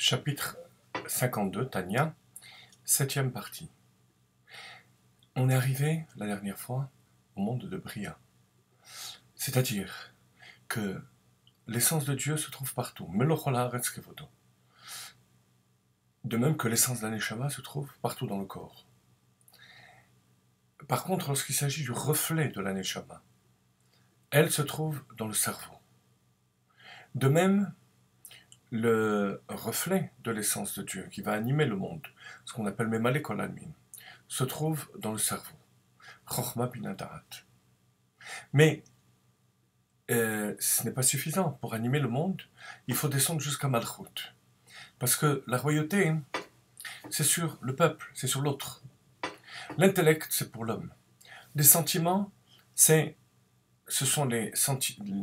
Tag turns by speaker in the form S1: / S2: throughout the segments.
S1: Chapitre 52, Tanya, 7e partie. On est arrivé, la dernière fois, au monde de Bria. C'est-à-dire que l'essence de Dieu se trouve partout. De même que l'essence de la Neshama se trouve partout dans le corps. Par contre, lorsqu'il s'agit du reflet de la Neshama, elle se trouve dans le cerveau. De même, le reflet de l'essence de Dieu qui va animer le monde, ce qu'on appelle Memale Kol Almin, se trouve dans le cerveau. Chochma Bina Da'at. Mais ce n'est pas suffisant. Pour animer le monde, il faut descendre jusqu'à Malchut. Parce que la royauté, c'est sur le peuple, c'est sur l'autre. L'intellect, c'est pour l'homme. Les sentiments, ce sont les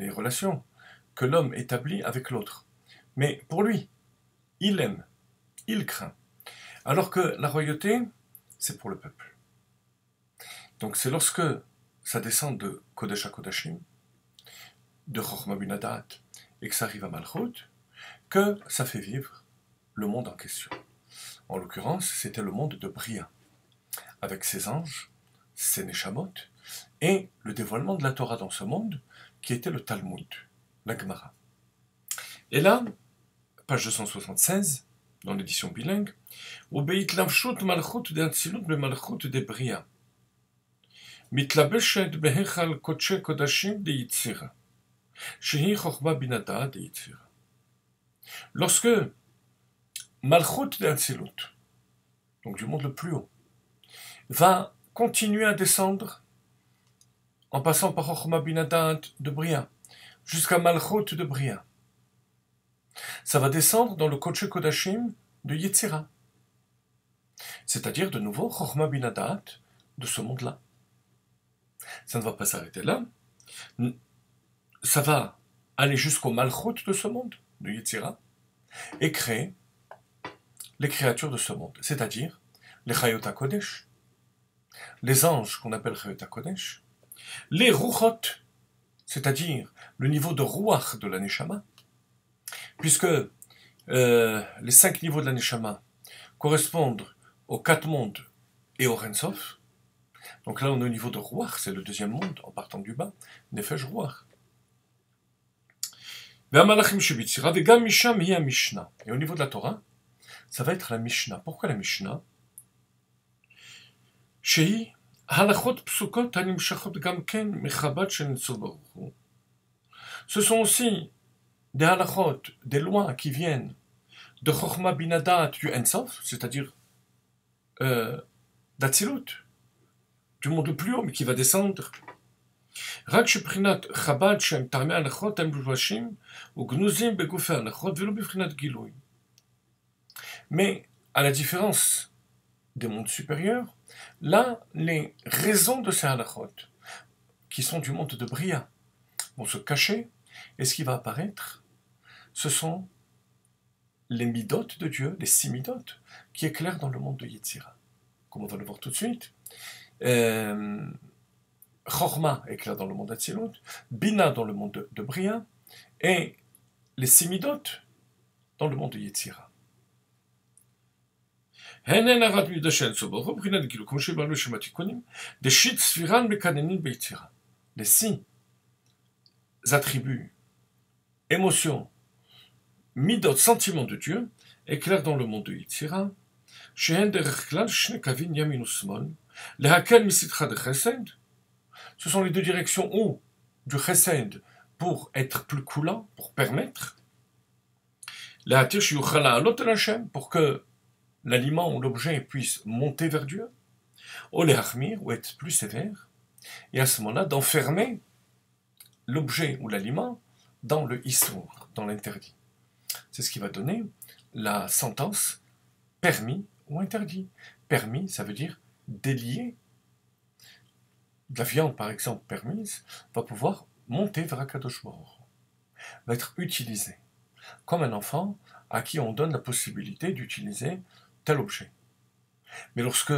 S1: relations que l'homme établit avec l'autre. Mais pour lui, il aime, il craint. Alors que la royauté, c'est pour le peuple. Donc c'est lorsque ça descend de Kodesh à Kodashim, de Chochma Bina Da'at, et que ça arrive à Malchut, que ça fait vivre le monde en question. En l'occurrence, c'était le monde de Bria, avec ses anges, ses Neshamot, et le dévoilement de la Torah dans ce monde, qui était le Talmud, la Gemara. Et là, page 276, dans l'édition bilingue, Ubeit lavshut malchut de Atzilut be malchut de Bria. Mitlabeshet behechal kodshe kodashim de Yitzira. Shehi chochma bina da'at de Yitzira. Lorsque malchut de Atzilut, donc du monde le plus haut, va continuer à descendre en passant par chochma bina da'at de Bria, jusqu'à malchut de Bria. Ça va descendre dans le Kodshe Kodashim de Yetzira. C'est-à-dire, de nouveau, Chochma Bina Da'at de ce monde-là. Ça ne va pas s'arrêter là. Ça va aller jusqu'au Malchut de ce monde, de Yetzira, et créer les créatures de ce monde. C'est-à-dire, les Chayot HaKodesh, les anges qu'on appelle Chayot HaKodesh, les Ruchot, c'est-à-dire le niveau de Ruach de la Neshama, puisque les 5 niveaux de la Neshama correspondent aux 4 mondes et au Rensof. Donc là, on est au niveau de Ruach, c'est le deuxième monde, en partant du bas, Nefesh Ruach. Et au niveau de la Torah, ça va être la Mishnah. Pourquoi la Mishnah? Ce sont aussi des halachot, des lois qui viennent de Chochma Bina Da'at du Ensof, c'est-à-dire d'Atzilut, du monde le plus haut, mais qui va descendre. Rak sheprinat Chabad shem tarmei halachot hem muvashim ugnuzim begufei halachot velo beprinat giluy. Mais à la différence des mondes supérieurs, là, les raisons de ces halachot, qui sont du monde de Bria, vont se cacher, et ce qui va apparaître, ce sont les midot de Dieu, les 6 midot, qui éclairent dans le monde de Yetzira. Comme on va le voir tout de suite, Chorma éclaire dans le monde d'Atzilut, Bina dans le monde de Bria, et les 6 midot dans le monde de Yetzira. Les 6 attributs, émotions, midot, sentiments de Dieu, éclairent dans le monde de Yetzira, ce sont les 2 directions ou du chesed pour être plus coulant, pour permettre, pour que l'aliment ou l'objet puisse monter vers Dieu, ou être plus sévère, et à ce moment-là d'enfermer l'objet ou l'aliment dans le issour, dans l'interdit. C'est ce qui va donner la sentence permis ou interdit. Permis, ça veut dire délier. De la viande, par exemple, permise, va pouvoir monter vers Akadosh Baruch Hu, va être utilisée, comme un enfant à qui on donne la possibilité d'utiliser tel objet. Mais lorsque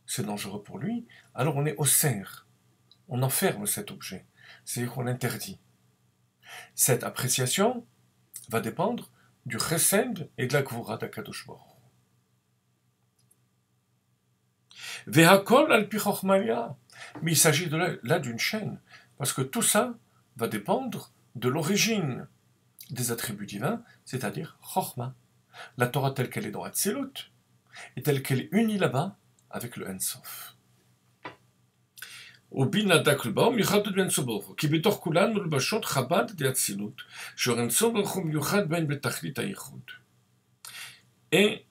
S1: c'est dangereux pour lui, alors on est au serre, on enferme cet objet, c'est-à-dire qu'on l'interdit. Cette appréciation va dépendre du chesed et de la gvura d'Akadosh Baruch Hu. Vehakol al pi chochmaya. Mais il s'agit là d'une chaîne, parce que tout ça va dépendre de l'origine des attributs divins, c'est-à-dire chochma. La Torah telle qu'elle est dans Hatzilut, et telle qu'elle est unie là-bas avec le Ensof. ובינה דק לבאו מיוחד באינסוף ברוך הוא, כי בתוך כולנו לבשות חב"ד דאצילות, שאור אינסוף ברוך הוא מיוחד בין בתכלית הייחוד. Et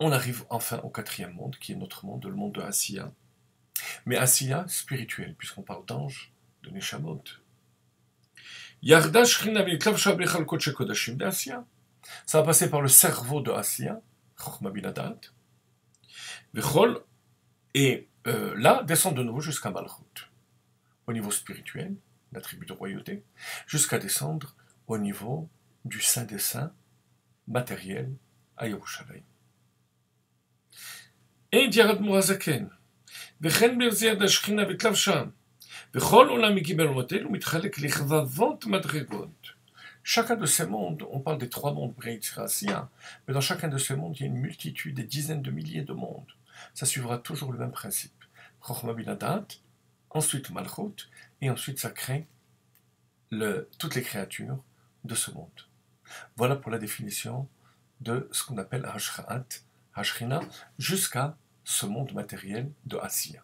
S1: on arrive enfin au quatrième monde, qui est notre monde, le monde de Asiya. Mais Asiya spirituel, puisqu'on parle d'ange, de Neshamot. Yarda Shrina V'Klav Shabech Al Kodesh Kodashim de Asiya. Ça va passer par le cerveau de Asiya, Chochma Binadat. V'chol, et là, descend de nouveau jusqu'à Malchut, au niveau spirituel, l'attribut de royauté, jusqu'à descendre au niveau du Saint des Saints, matériel, à Yerushalayim. Et Diarad Mourazaken, Vechen Berziyad Ashkina Vetlav Sham, Vechol Olam Mikibel Motel, Mitchalek Lichvavot Madregot. Chacun de ces mondes, on parle des trois mondes Breitzirazia, mais dans chacun de ces mondes, il y a une multitude, des dizaines de milliers de mondes. Ça suivra toujours le même principe. Chochma Binadat, ensuite Malchut, et ensuite ça crée toutes les créatures de ce monde. Voilà pour la définition de ce qu'on appelle Hashraat, Hashrina, jusqu'à ce monde matériel de Asiya.